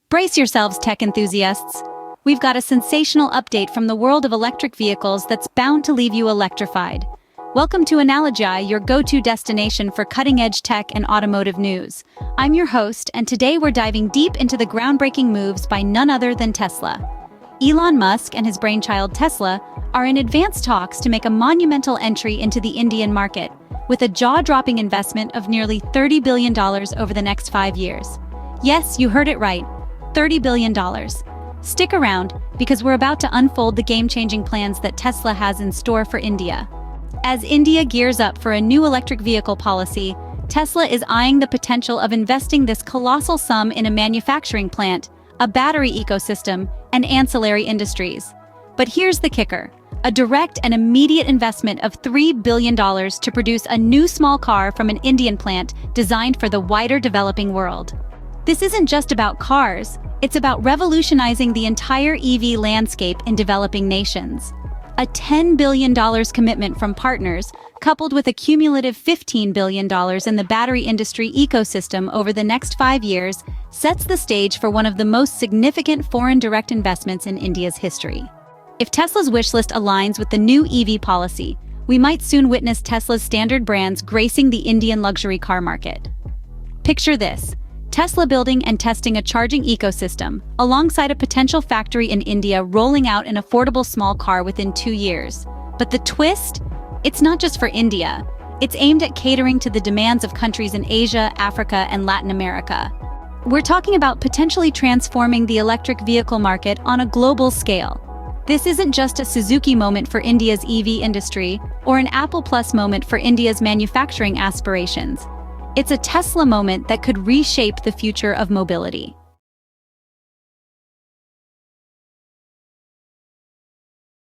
Brace yourselves, tech enthusiasts. We've got a sensational update from the world of electric vehicles that's bound to leave you electrified. Welcome to Analogy, your go-to destination for cutting-edge tech and automotive news. I'm your host, and today we're diving deep into the groundbreaking moves by none other than Tesla. Elon Musk and his brainchild Tesla are in advanced talks to make a monumental entry into the Indian market, with a jaw-dropping investment of nearly $30 billion over the next 5 years. Yes, you heard it right. $30 billion. Stick around, because we're about to unfold the game-changing plans that Tesla has in store for India. As India gears up for a new electric vehicle policy, Tesla is eyeing the potential of investing this colossal sum in a manufacturing plant, a battery ecosystem, and ancillary industries. But here's the kicker: a direct and immediate investment of $3 billion to produce a new small car from an Indian plant designed for the wider developing world. This isn't just about cars, it's about revolutionizing the entire EV landscape in developing nations. A $10 billion commitment from partners, coupled with a cumulative $15 billion in the battery industry ecosystem over the next 5 years, sets the stage for one of the most significant foreign direct investments in India's history. If Tesla's wishlist aligns with the new EV policy, we might soon witness Tesla's standard brands gracing the Indian luxury car market. Picture this: Tesla building and testing a charging ecosystem, alongside a potential factory in India rolling out an affordable small car within 2 years. But the twist? It's not just for India. It's aimed at catering to the demands of countries in Asia, Africa, and Latin America. We're talking about potentially transforming the electric vehicle market on a global scale. This isn't just a Suzuki moment for India's EV industry, or an Apple Plus moment for India's manufacturing aspirations. It's a Tesla moment that could reshape the future of mobility.